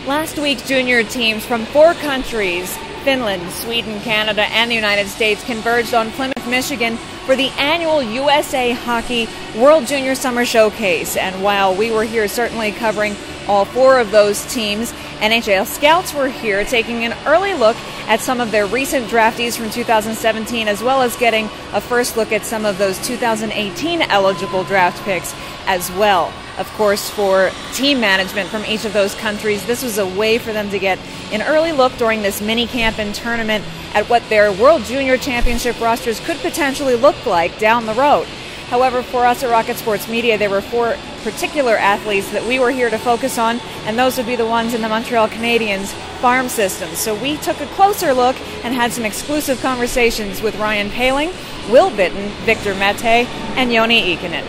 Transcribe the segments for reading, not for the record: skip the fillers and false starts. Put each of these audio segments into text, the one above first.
Last week, junior teams from 4 countries, Finland, Sweden, Canada, and the United States, converged on Plymouth, Michigan for the annual USA Hockey World Junior Summer Showcase. And while we were here certainly covering all 4 of those teams, NHL scouts were here taking an early look at some of their recent draftees from 2017, as well as getting a first look at some of those 2018 eligible draft picks as well. Of course, for team management from each of those countries, this was a way for them to get an early look during this mini camp and tournament at what their World Junior Championship rosters could potentially look like down the road. However, for us at Rocket Sports Media, there were 4 particular athletes that we were here to focus on, and those would be the ones in the Montreal Canadiens farm system. So we took a closer look and had some exclusive conversations with Ryan Poehling, Will Bitten, Victor Mete, and Joni Ikonen.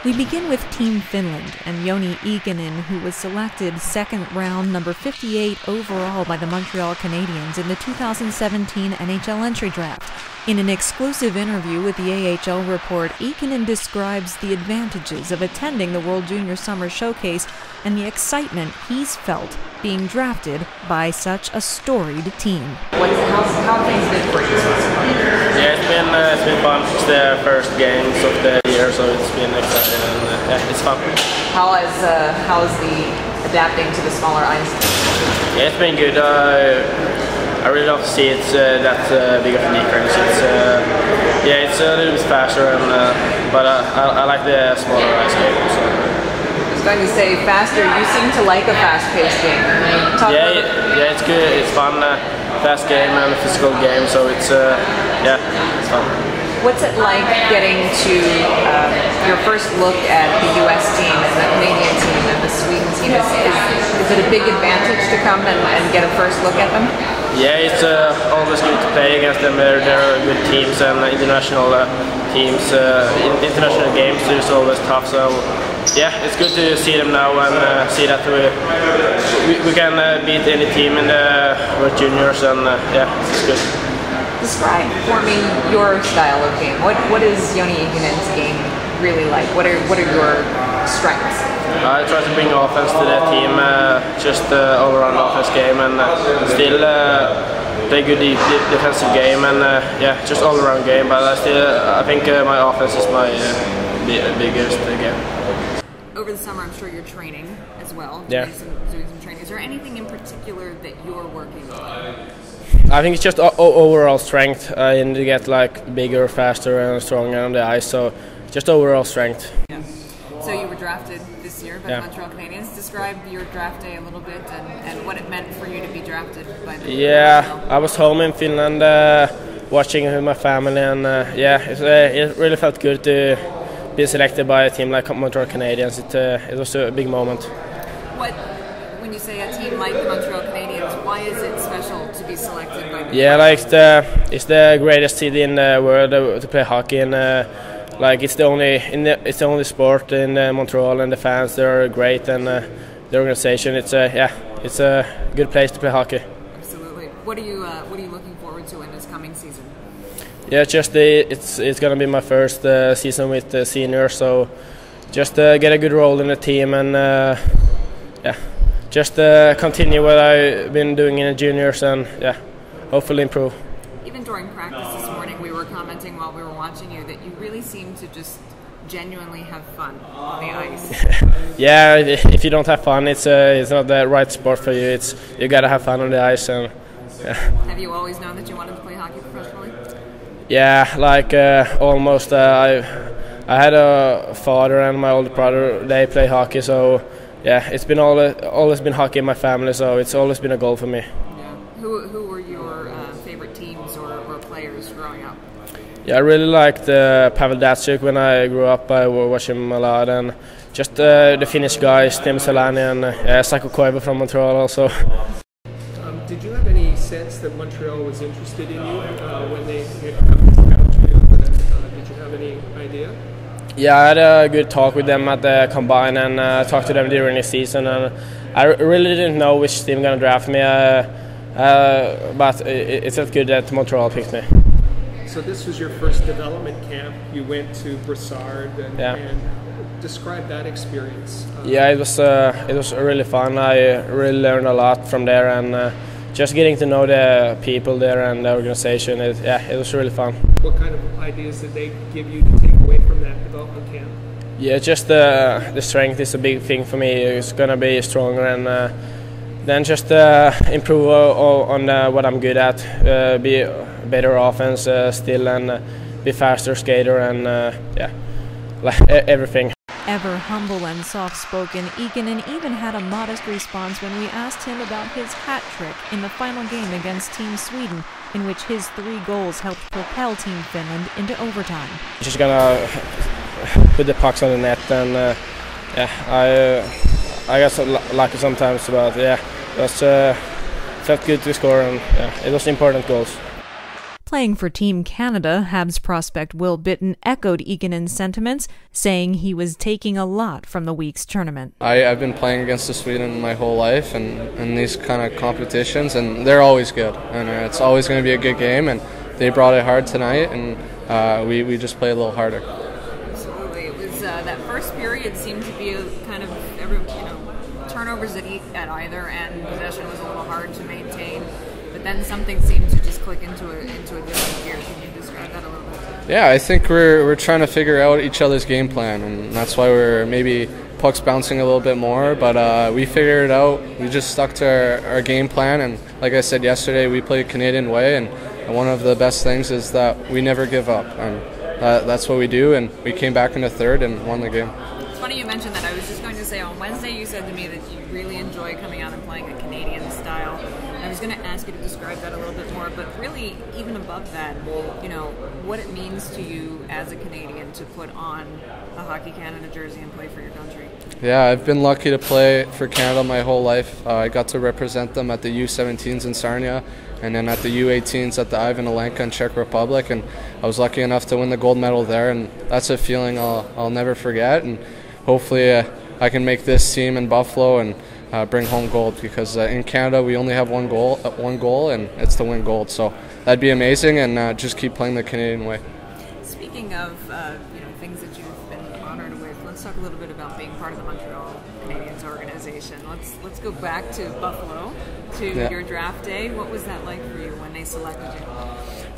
We begin with Team Finland and Joni Ikonen, who was selected second round, number 58 overall by the Montreal Canadiens in the 2017 NHL entry draft. In an exclusive interview with the AHL Report, Ikonen describes the advantages of attending the World Junior Summer Showcase and the excitement he's felt being drafted by such a storied team. How have things been for you? Yeah, it's been fun. It's the first games of the year, so it's been exciting and yeah, it's fun. How is the adapting to the smaller ice? Yeah, it's been good. I really don't see it's that big of a difference. Yeah, it's a little bit faster, but I like the smaller ice game. So. I was going to say faster. You seem to like a fast-paced game. Yeah, it's good. It's fun. Fast game and a physical game, so it's it's fun. What's it like getting to your first look at the US team and the Canadian team and the Sweden team? Is it a big advantage to come and get a first look at them? Yeah, it's always good to play against them. They're good teams and international teams. International games is always tough, so yeah, it's good to see them now and see that we can beat any team in the World Juniors, and yeah, it's good. Describe for me your style of game. What is Joni Ikonen's game really like? What are your strengths? I try to bring offense to the team, just all-around offense game, and still play good defensive game, and yeah, just all-around game. But I think my offense is my biggest game. Over the summer, I'm sure you're training as well. Yeah. Doing some training. Is there anything in particular that you're working on? I think it's just overall strength. I need to get like bigger, faster, and stronger on the ice. So just overall strength. Yeah. So you were drafted this year by the Montreal Canadiens. Describe your draft day a little bit and what it meant for you to be drafted by the Montreal. I was home in Finland watching with my family, and yeah, it really felt good to be selected by a team like Montreal Canadiens. It was a big moment. When you say a team like the Montreal Canadiens, why is it special to be selected by the it's the greatest city in the world to play hockey, and like it's the only sport in Montreal, and the fans, they're great, and the organization, it's a good place to play hockey. Absolutely. What are you looking forward to in this coming season? Yeah, just it's gonna be my first season with the seniors, so just get a good role in the team, and yeah, just continue what I've been doing in the juniors, and yeah, hopefully improve. Even during practice this morning, we were commenting while we were watching you that you really seem to just genuinely have fun on the ice. Yeah, if you don't have fun, it's not the right sport for you. You gotta have fun on the ice, and yeah. Have you always known that you wanted to play hockey professionally? Yeah, like almost. I had a father and my older brother. They play hockey, so yeah, it's been always been hockey in my family. So it's always been a goal for me. Yeah. Who were your favorite teams or players growing up? Yeah, I really liked Pavel Datsyuk when I grew up. I watched him a lot, and just the Finnish guys, Tim Solani and Saku Koivu from Montreal also. Did you have any sense that Montreal was interested in you when they found you? Did you have any idea? Yeah, I had a good talk with them at the Combine, and talked to them during the season, and I really didn't know which team going to draft me, but it felt good that Montreal picked me. So this was your first development camp. You went to Brassard and describe that experience. Yeah, it was really fun. I really learned a lot from there, and just getting to know the people there and the organization. It was really fun. What kind of ideas did they give you to take away from that development camp? Yeah, just the strength is a big thing for me. It's gonna be stronger, and then just improve on what I'm good at. Be a better offense still, and be faster skater, and everything. Ever humble and soft-spoken, Ikonen even had a modest response when we asked him about his hat trick in the final game against Team Sweden, in which his 3 goals helped propel Team Finland into overtime. Just gonna put the pucks on the net, and I got so lucky sometimes, but it was felt good to score, and it was important goals. Playing for Team Canada, Habs prospect Will Bitten echoed Ikonen's sentiments, saying he was taking a lot from the week's tournament. I've been playing against Sweden my whole life, and these kind of competitions, and they're always good, and it's always going to be a good game, and they brought it hard tonight, and we just play a little harder. Absolutely. It was that first period seemed to be a kind of turnovers at either end. Possession was a little hard to maintain. But then something seemed to just click into a different gear. Can you describe that a little bit? Yeah, I think we're trying to figure out each other's game plan, and that's why we're maybe pucks bouncing a little bit more. But we figured it out. We just stuck to our game plan, and like I said yesterday, we play Canadian way, and one of the best things is that we never give up, and that's what we do. And we came back in the third and won the game. It's funny you mentioned that. I was just going to say on Wednesday you said to me that you really enjoy coming out and playing a Canadian style. I was going to ask you to describe that a little bit more, but really, even above that, what it means to you as a Canadian to put on a Hockey Canada jersey and play for your country. Yeah, I've been lucky to play for Canada my whole life. I got to represent them at the U17s in Sarnia, and then at the U18s at the Ivan Olenka in Czech Republic, and I was lucky enough to win the gold medal there, and that's a feeling I'll never forget, and hopefully I can make this team in Buffalo and bring home gold, because in Canada we only have one goal, and it's to win gold. So that'd be amazing, and just keep playing the Canadian way. Speaking of things that you've been honored with, let's talk a little bit about being part of the Montreal Canadiens organization. Let's go back to Buffalo to your draft day. What was that like for you when they selected you?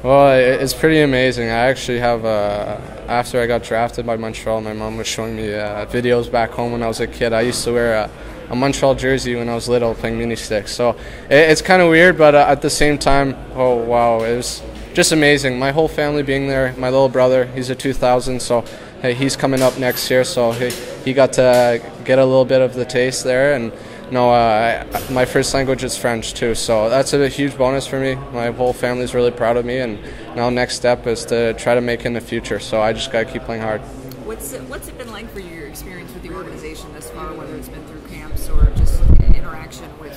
Well, it's pretty amazing. I actually have, after I got drafted by Montreal, my mom was showing me videos back home when I was a kid. I used to wear a Montreal jersey when I was little playing mini sticks. So it's kind of weird, but at the same time, oh wow, it was just amazing. My whole family being there, my little brother, he's a 2000, so hey, he's coming up next year, so he got to get a little bit of the taste there. And my first language is French too, so that's a huge bonus for me. My whole family's really proud of me, and now next step is to try to make it in the future, so I just got to keep playing hard. What's it been like for you, your experience with the organization thus far, whether it's been through camps or just interaction with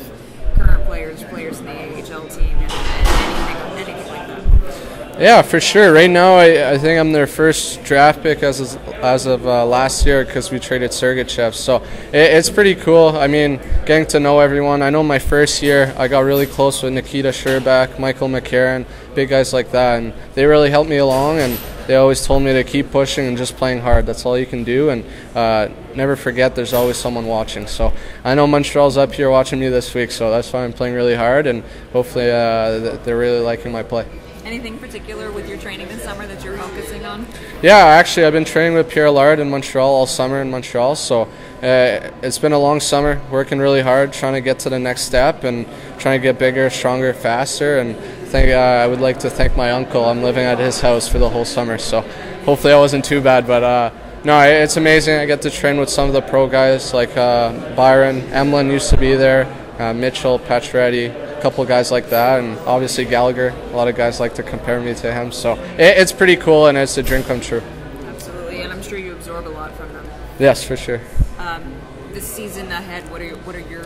current players in the AHL team, and anything like that? Yeah, for sure. Right now, I think I'm their first draft pick as of last year, because we traded Sergachev. So it's pretty cool. I mean, getting to know everyone. I know my first year, I got really close with Nikita Sherbak, Michael McCarron, big guys like that, and they really helped me along, and they always told me to keep pushing and just playing hard. That's all you can do, and never forget there's always someone watching. So I know Montreal's up here watching me this week, so that's why I'm playing really hard, and hopefully they're really liking my play. Anything particular with your training this summer that you're focusing on? Yeah, actually, I've been training with Pierre Lard in Montreal all summer in Montreal, so it's been a long summer, working really hard, trying to get to the next step and trying to get bigger, stronger, faster, and I would like to thank my uncle. I'm living at his house for the whole summer, so hopefully that wasn't too bad, but no, it's amazing. I get to train with some of the pro guys like Byron, Emlyn used to be there, Mitchell, Pacioretty, a couple of guys like that, and obviously Gallagher. A lot of guys like to compare me to him, so it's pretty cool, and it's a dream come true. Absolutely, and I'm sure you absorb a lot from them. Yes, for sure. This season ahead, what are your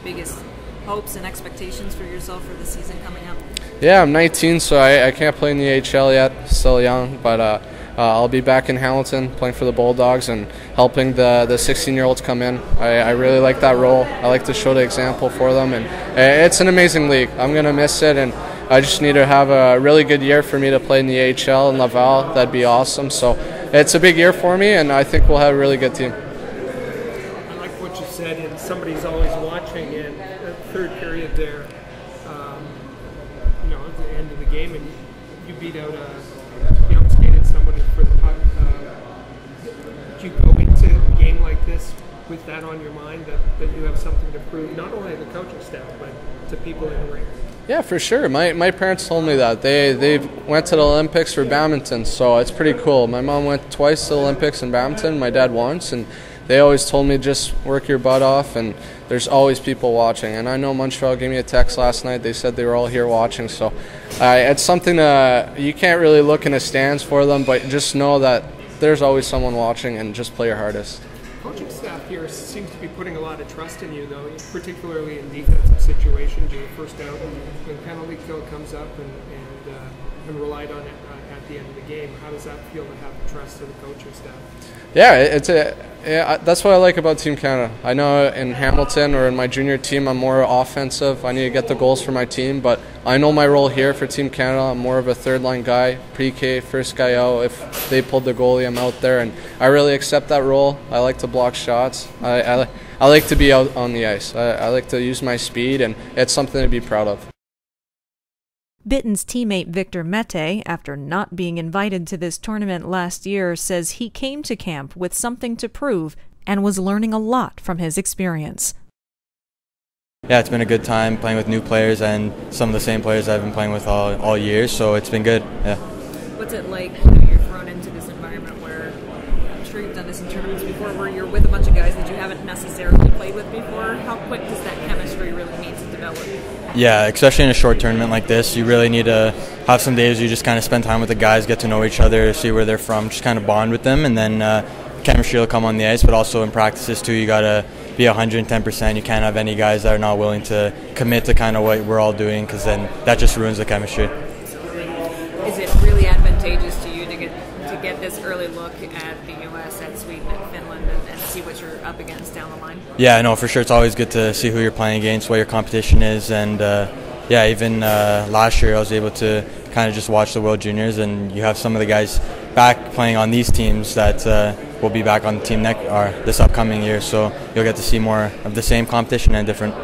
biggest hopes and expectations for yourself for the season coming up? Yeah, I'm 19, so I can't play in the AHL yet, still young, but I'll be back in Hamilton playing for the Bulldogs and helping the 16-year-olds come in. I really like that role. I like to show the example for them, and it's an amazing league. I'm going to miss it, and I just need to have a really good year for me to play in the AHL in Laval. That'd be awesome. So it's a big year for me, and I think we'll have a really good team. I like what you said, and somebody's always watching. In the third period there, at the end of the game, and you beat out skated someone for the puck. Do you go into a game like this with that on your mind, that you have something to prove, not only to the coaching staff, but to people in the ring? Yeah, for sure. My parents told me that. They went to the Olympics for badminton, so it's pretty cool. My mom went twice to the Olympics in badminton, my dad once, and they always told me just work your butt off, and there's always people watching. And I know Montreal gave me a text last night. They said they were all here watching, so it's something you can't really look in the stands for them, but just know that there's always someone watching, and just play your hardest. Coaching staff here seems to be putting a lot of trust in you, though, particularly in defensive situations. You're first out when penalty kill comes up, and relied on it at the end of the game. How does that feel to have the trust of the coaching staff? Yeah, that's what I like about Team Canada. I know in Hamilton or in my junior team I'm more offensive. I need to get the goals for my team, but I know my role here for Team Canada. I'm more of a third-line guy, pre-K, first guy out. If they pulled the goalie, I'm out there, and I really accept that role. I like to block shots. I like to be out on the ice. I like to use my speed, and it's something to be proud of. Bitten's teammate Victor Mete, after not being invited to this tournament last year, says he came to camp with something to prove and was learning a lot from his experience. Yeah, it's been a good time playing with new players and some of the same players I've been playing with all year, so it's been good. Yeah. What's it like, you're thrown into this environment where, I'm sure you've done this in tournaments before, where you're with a bunch of guys that you haven't necessarily played with before? How quick does that chemistry really need to develop? Yeah, especially in a short tournament like this, you really need to have some days you just kind of spend time with the guys, get to know each other, see where they're from, just kind of bond with them, and then chemistry will come on the ice, but also in practices too, you got to be 110%. You can't have any guys that are not willing to commit to kind of what we're all doing, because then that just ruins the chemistry. Is it really advantageous to you to get this early look at the U.S., at Sweden, at Finland, and see what you're up against down the line? Yeah, no, for sure. It's always good to see who you're playing against, what your competition is, and even last year I was able to kind of just watch the World Juniors, and you have some of the guys back playing on these teams that will be back on the team this upcoming year, so you'll get to see more of the same competition and different.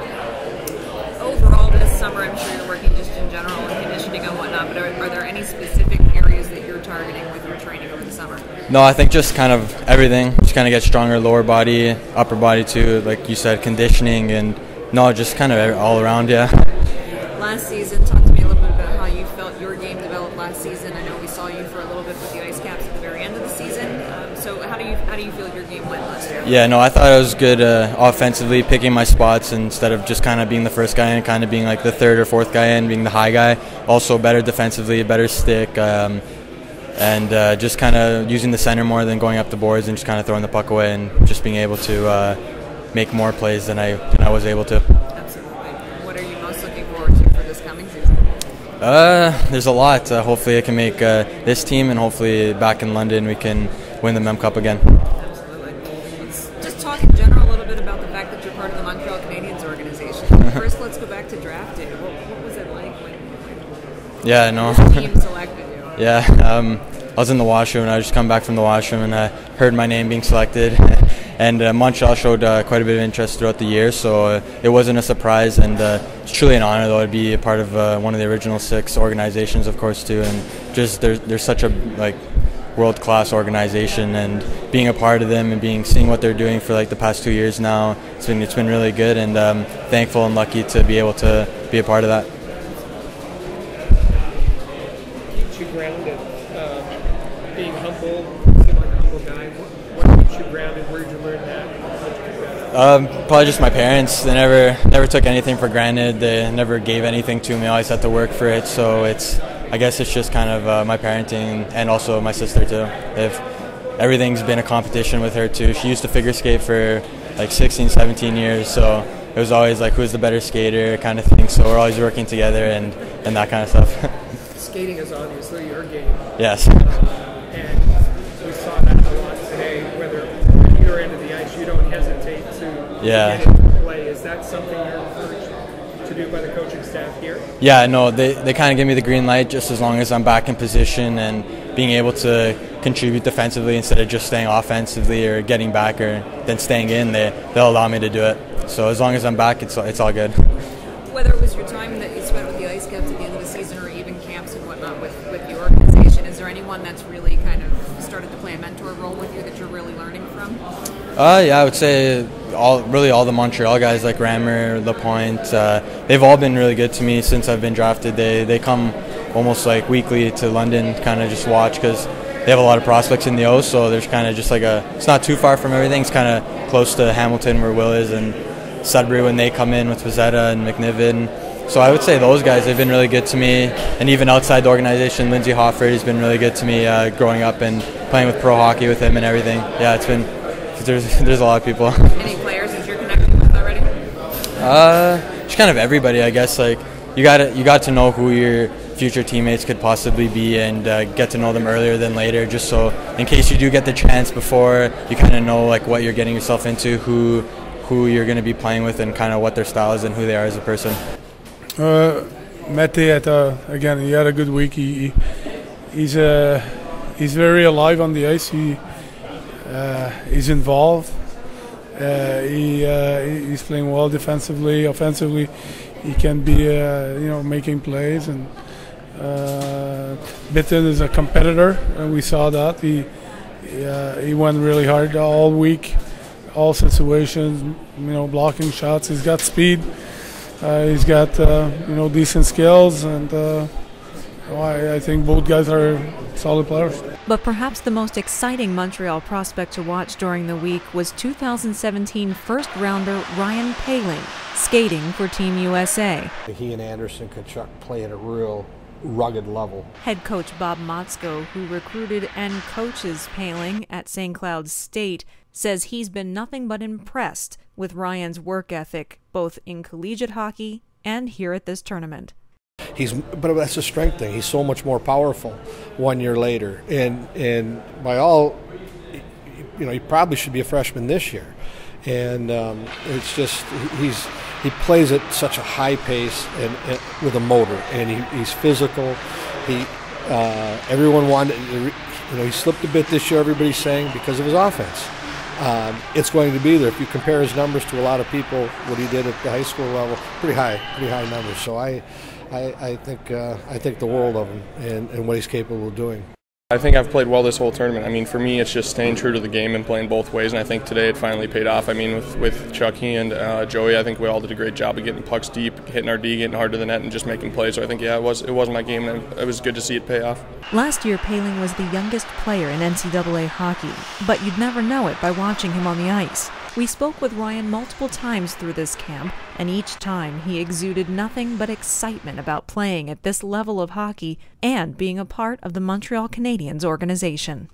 Overall this summer, I'm sure you're working just in general on conditioning and whatnot, but are there any specific areas that you're targeting with your training over the summer? No, I think just kind of everything. Just kind of get stronger, lower body, upper body too, like you said, conditioning, and just kind of all around, yeah. Last season, talk to me a little bit about how you felt your game developed last season. I know we saw you for a little bit with the Ice Caps at the very end of the season. So how do you feel your game went last year? Yeah, no, I thought I was good offensively, picking my spots instead of just kind of being the first guy in, kind of being like the third or fourth guy in, being the high guy. Also better defensively, better stick, and just kind of using the center more than going up the boards and just kind of throwing the puck away and just being able to make more plays than I was able to. Absolutely. What are you most looking forward to for this coming season? There's a lot. Hopefully I can make this team, and hopefully back in London we can win the Mem Cup again. Absolutely. Let's just talk in general a little bit about the fact that you're part of the Montreal Canadiens organization. First, let's go back to draft day. What was it like when this team selected you? Yeah, I was in the washroom, and I just come back from the washroom, and I heard my name being selected. And Montreal showed quite a bit of interest throughout the year, so it wasn't a surprise, and it's truly an honor, though, to be a part of one of the original 6 organizations, of course, too. And just there's such a world-class organization, and being a part of them and seeing what they're doing for the past 2 years now, it's been really good, and thankful and lucky to be able to be a part of that. Keeps you grounded, being humble, seem like a humble guy. What keeps you grounded? Where did you learn that? Probably just my parents. They never took anything for granted. They never gave anything to me. I always had to work for it. So I guess it's just kind of my parenting, and also my sister too. Everything's been a competition with her too. She used to figure skate for 16, 17 years. So it was always who's the better skater kind of thing. So we're always working together and that kind of stuff. Skating is obviously your game. Yes. And we saw that a lot today, whether at either end of the ice, you don't hesitate to get into play. Is that something you're encouraged to to do by the coaching staff here? Yeah, no, they kind of give me the green light just as long as I'm back in position and being able to contribute defensively instead of just staying offensively or getting back or then staying in. They'll allow me to do it. So as long as I'm back, it's all good. Whether it was your time that you spent with the Ice Caps at the end of the season or even camps and whatnot with the organization, is there anyone that's really kind of started to play a mentor role with you that you're really learning from? Yeah, I would say all the Montreal guys like Rammer, LaPointe, they've all been really good to me since I've been drafted. They come almost like weekly to London, kind of just watch because they have a lot of prospects in the O, so there's kind of just like it's not too far from everything. It's kind of close to Hamilton where Will is and Sudbury when they come in with Pizzetta and McNiven. So I would say those guys, they've been really good to me. And even outside the organization, Lindsay Hofford has been really good to me growing up and playing with pro hockey with him and everything. Yeah, it's been, there's a lot of people. Any players that you're connecting with already? Just kind of everybody, I guess. Like you got to know who your future teammates could possibly be and get to know them earlier than later, just so in case you do get the chance before, you kind of know like what you're getting yourself into, who you're going to be playing with and kind of what their style is and who they are as a person. Mete, again, he had a good week. He's very alive on the ice. He's involved. He's playing well defensively. Offensively, he can be making plays. And Bitten is a competitor, and we saw that. He went really hard all week, all situations. Blocking shots. He's got speed. He's got decent skills, and I think both guys are solid players. But perhaps the most exciting Montreal prospect to watch during the week was 2017 first-rounder Ryan Poehling, skating for Team USA. He and Anderson Tkachuk play at a real rugged level. Head coach Bob Motzko, who recruited and coaches Poehling at St. Cloud State, says he's been nothing but impressed with Ryan's work ethic, both in collegiate hockey and here at this tournament. But that's a strength thing. He's so much more powerful 1 year later, and by all, he probably should be a freshman this year. And it's just he plays at such a high pace and with a motor, and he's physical. Everyone wanted, he slipped a bit this year. Everybody's saying because of his offense. It's going to be there. If you compare his numbers to a lot of people, what he did at the high school level, pretty high numbers. So I think the world of him and what he's capable of doing. I think I've played well this whole tournament. I mean, for me, it's just staying true to the game and playing both ways, and I think today it finally paid off. I mean, with Chucky and Joey, I think we all did a great job of getting pucks deep, hitting our D, getting hard to the net, and just making plays. So I think, it was my game, and it was good to see it pay off. Last year, Poehling was the youngest player in NCAA hockey, but you'd never know it by watching him on the ice. We spoke with Ryan multiple times through this camp, and each time he exuded nothing but excitement about playing at this level of hockey and being a part of the Montreal Canadiens organization.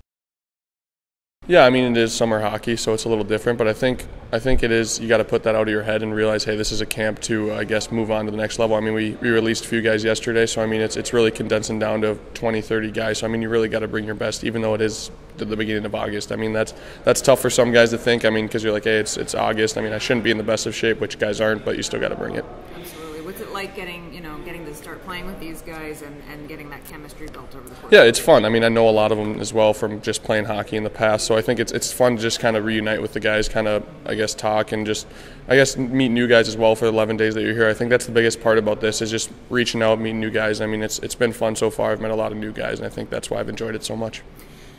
Yeah, I mean, it is summer hockey, so it's a little different, but I think it is, you got to put that out of your head and realize, hey, this is a camp to, I guess, move on to the next level. I mean, we released a few guys yesterday, so I mean, it's really condensing down to 20, 30 guys, so I mean, you really got to bring your best, even though it is the beginning of August. I mean, that's tough for some guys to think, I mean, because you're like, hey, it's August. I mean, I shouldn't be in the best of shape, which guys aren't, but you still got to bring it. Absolutely. What's it like getting to start playing with these guys and getting that chemistry built over the course? Yeah, it's fun. I mean, I know a lot of them as well from just playing hockey in the past, so I think it's fun to just kind of reunite with the guys, kind of, I guess, talk and just, I guess, meet new guys as well for the 11 days that you're here. I think that's the biggest part about this is just reaching out, meeting new guys. I mean, it's been fun so far. I've met a lot of new guys, and I think that's why I've enjoyed it so much.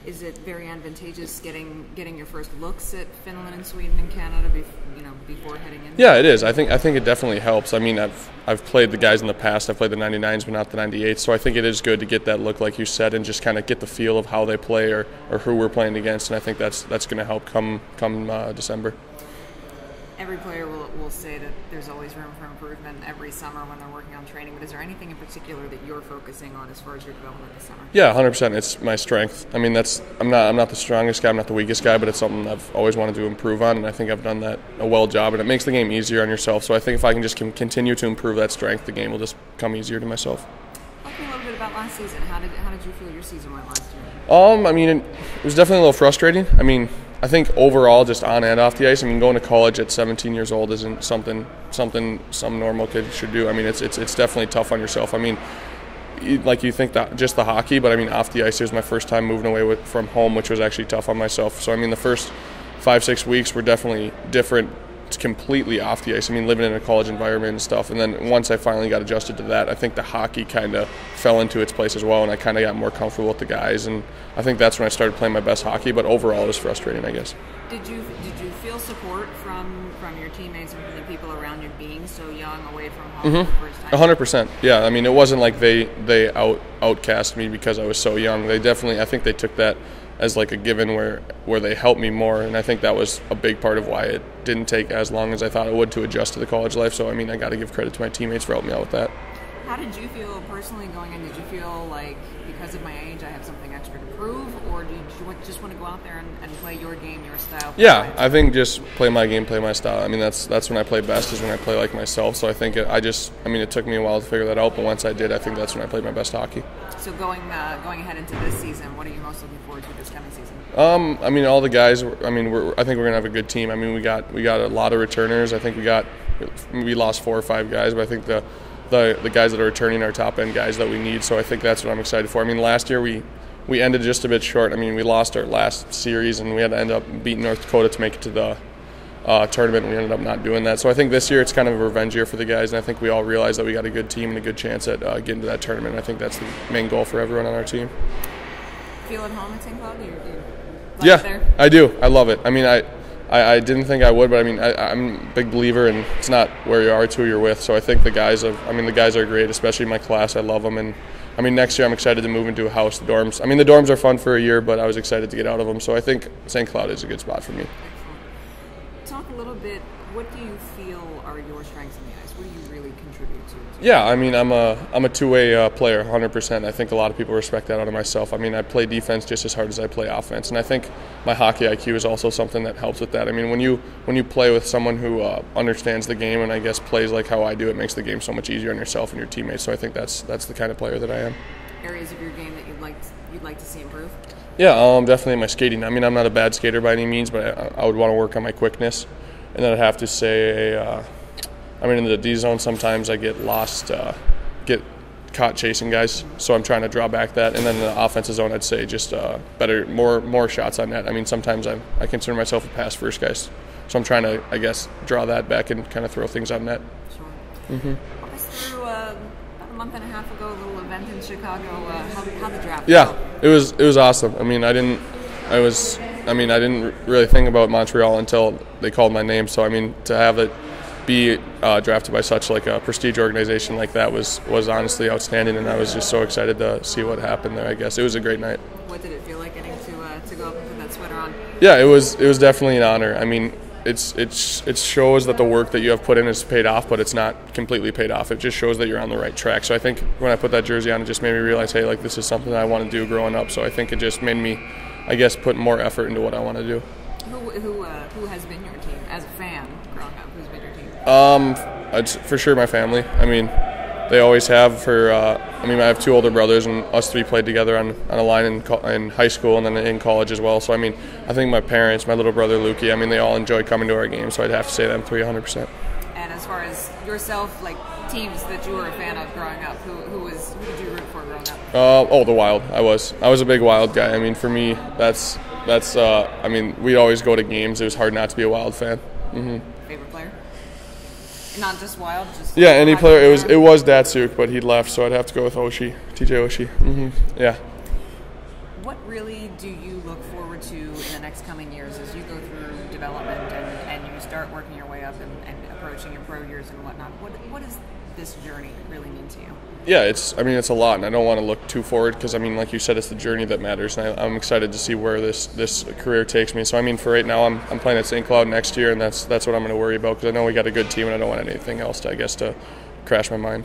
Is it very advantageous getting your first looks at Finland and Sweden and Canada before heading in? Yeah, it is. I think it definitely helps. I mean, I've played the guys in the past. I've played the 99s, but not the 98s. So I think it is good to get that look, like you said, and just kind of get the feel of how they play or who we're playing against. And I think that's going to help come December. Every player will say that there's always room for improvement every summer when they're working on training, but is there anything in particular that you're focusing on as far as your development this summer? Yeah, 100%. It's my strength. I mean, I'm not the strongest guy, I'm not the weakest guy, but it's something I've always wanted to improve on, and I think I've done that a well job, and it makes the game easier on yourself. So I think if I can just continue to improve that strength, the game will just come easier to myself. Talk to me a little bit about last season. How did you feel your season went last year? I mean, it was definitely a little frustrating. I mean, I think overall, just on and off the ice, I mean, going to college at 17 years old isn't something some normal kid should do. I mean, it's definitely tough on yourself. I mean, like you think that just the hockey, but I mean, off the ice, it was my first time moving away from home, which was actually tough on myself. So I mean, the first 5-6 weeks were definitely different, completely off the ice. I mean, living in a college environment and stuff. And then once I finally got adjusted to that, I think the hockey kind of fell into its place as well, and I kind of got more comfortable with the guys. And I think that's when I started playing my best hockey. But overall, it was frustrating, I guess. Did you feel support from your teammates and from the people around you being so young, away from home for the first time? 100%. Yeah, I mean, it wasn't like they outcast me because I was so young. They definitely, I think they took that as like a given where they helped me more, and I think that was a big part of why it didn't take as long as I thought it would to adjust to the college life. So I mean, I got to give credit to my teammates for helping me out with that. How did you feel personally going in? Did you feel like because of my age I have something extra to prove, or did you just want to go out there and play your game, your style? Yeah, I think just play my game, play my style. I mean, that's when I play best, is when I play like myself. So I think it took me a while to figure that out, but once I did, I think that's when I played my best hockey. So going ahead into this season, what are you most looking forward to this coming season? I mean, all the guys. I mean, I think we're gonna have a good team. I mean, we got a lot of returners. I think we lost 4 or 5 guys, but I think the guys that are returning are top end guys that we need. So I think that's what I'm excited for. I mean, last year we ended just a bit short. I mean, we lost our last series and we had to end up beating North Dakota to make it to the tournament, and we ended up not doing that. So I think this year it's kind of a revenge year for the guys, and I think we all realize that we got a good team and a good chance at getting to that tournament. I think that's the main goal for everyone on our team. Feel at home at St. Cloud? Yeah, there? I do. I love it. I mean, I didn't think I would, but I mean, I'm a big believer in it's not where you are, it's who you're with. So I think the guys are great, especially my class. I love them, and I mean, next year I'm excited to move into a house. The dorms are fun for a year, but I was excited to get out of them. So I think St. Cloud is a good spot for me. Talk a little bit, what do you feel are your strengths in the ice? What do you really contribute to? Yeah, I mean, I'm a two-way player, 100%. I think a lot of people respect that out of myself. I mean, I play defense just as hard as I play offense, and I think my hockey IQ is also something that helps with that. I mean, when you play with someone who understands the game and I guess plays like how I do, it makes the game so much easier on yourself and your teammates. So I think that's the kind of player that I am. Areas of your game that you'd like to see improve? Yeah, definitely my skating. I mean, I'm not a bad skater by any means, but I would want to work on my quickness. And then I'd have to say, in the D zone sometimes I get lost, get caught chasing guys, so I'm trying to draw back that. And then in the offensive zone, I'd say just better, more shots on net. I mean, sometimes I consider myself a pass first guy, so I'm trying to, I guess, draw that back and kind of throw things on net. Sure. Walk us through about a month and a half ago, a little event in Chicago. How the draft? Yeah, it was awesome. I mean, I didn't really think about Montreal until they called my name. So I mean, to have it be drafted by such like a prestige organization like that was honestly outstanding, and I was just so excited to see what happened there. I guess it was a great night. What did it feel like getting to go up and put that sweater on? Yeah, it was definitely an honor. I mean, it shows that the work that you have put in is paid off, but it's not completely paid off. It just shows that you're on the right track. So I think when I put that jersey on, it just made me realize, hey, like this is something that I want to do growing up. So I think it just made me, I guess, put more effort into what I want to do. Who has been your team as a fan growing up? Who's been your team? It's for sure my family. I mean, they always have. I have 2 older brothers, and us 3 played together on a line in high school and then in college as well. So I mean, I think my parents, my little brother Lukey, I mean, they all enjoy coming to our games. So I'd have to say them 300%. And as far as yourself, like teams that you were a fan of growing up, who did you root for growing up? The Wild. I was a big Wild guy. I mean, for me, that's. I mean, we'd always go to games. It was hard not to be a Wild fan. Mm-hmm. Favorite player? Not just Wild, just yeah, any player. It was Datsuk, but he left, so I'd have to go with Oshie, TJ Oshie. Mm-hmm. Yeah. What really do you look forward to in the next coming years as you go through development and you start working your way up and approaching your pro years and whatnot? What does this journey really mean to you? Yeah, it's a lot, and I don't want to look too forward because, I mean, like you said, it's the journey that matters, and I'm excited to see where this career takes me. So, I mean, for right now, I'm playing at St. Cloud next year, and that's what I'm going to worry about because I know we got a good team, and I don't want anything else to crash my mind.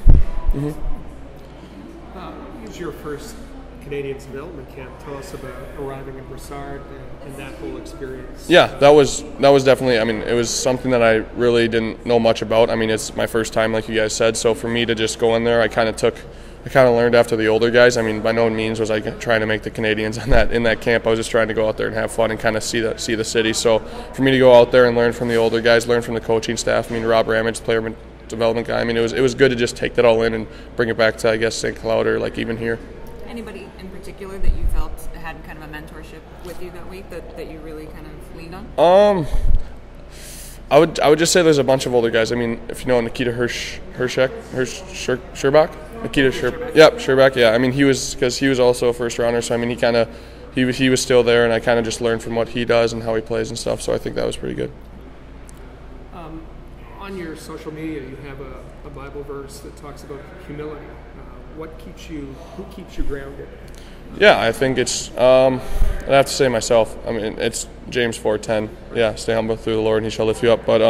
Mm-hmm. It was your first Canadiens development camp. Tell us about arriving in Brossard and that whole experience. Yeah, that was definitely, I mean, it was something that I really didn't know much about. I mean, it's my first time, like you guys said, so for me to just go in there, I kind of took I kind of learned after the older guys. I mean, by no means was I trying to make the Canadiens in that camp. I was just trying to go out there and have fun and kind of see the city. So for me to go out there and learn from the older guys, learn from the coaching staff. I mean, Rob Ramage, player development guy. I mean, it was good to just take that all in and bring it back to, I guess, St. Cloud or like even here. Anybody in particular that you felt had kind of a mentorship with you that week that you really kind of leaned on? I would just say there's a bunch of older guys. I mean, if you know Nikita Sherbak. Yep, Sherbak. Yeah, I mean he was also a first rounder. So I mean he was still there, and I kind of just learned from what he does and how he plays and stuff. So I think that was pretty good. On your social media, you have a Bible verse that talks about humility. Who keeps you grounded? Yeah, I think it's, I'd have to say myself. I mean, it's James 4:10. Yeah, stay humble through the Lord and he shall lift you up. But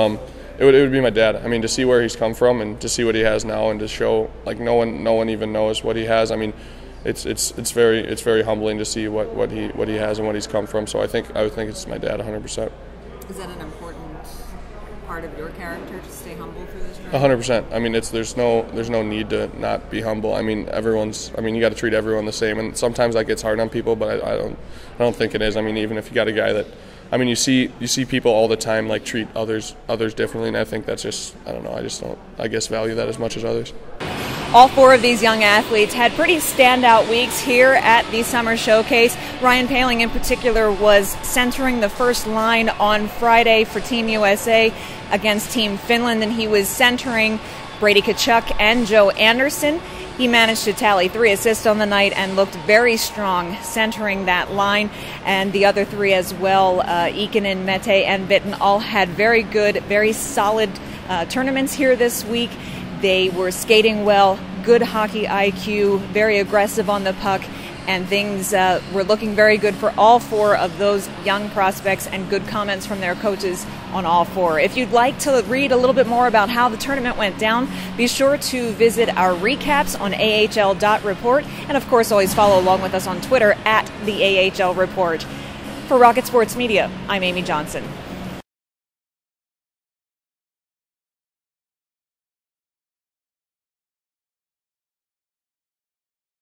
it would be my dad. I mean, to see where he's come from and to see what he has now and to show, like, no one even knows what he has. I mean, it's very humbling to see what he has and what he's come from. So I would think it's my dad 100%. Is that an important part of your character to stay humble through this journey? 100%. I mean, there's no need to not be humble. I mean, you got to treat everyone the same, and sometimes that gets hard on people, but I don't think it is. I mean, even if you got a guy that, I mean, you see people all the time like treat others differently, and I think that's just, I don't know, I just don't, I guess, value that as much as others. All four of these young athletes had pretty standout weeks here at the Summer Showcase. Ryan Poehling in particular was centering the first line on Friday for Team USA against Team Finland, and he was centering Brady Tkachuk and Joe Anderson. He managed to tally 3 assists on the night and looked very strong centering that line. And the other 3 as well, Ikonen, Mete and Bitten, all had very good, very solid tournaments here this week. They were skating well, good hockey IQ, very aggressive on the puck, and things were looking very good for all 4 of those young prospects, and good comments from their coaches on all 4. If you'd like to read a little bit more about how the tournament went down, be sure to visit our recaps on AHL.report, and of course always follow along with us on Twitter at the AHL Report. For Rocket Sports Media, I'm Amy Johnson.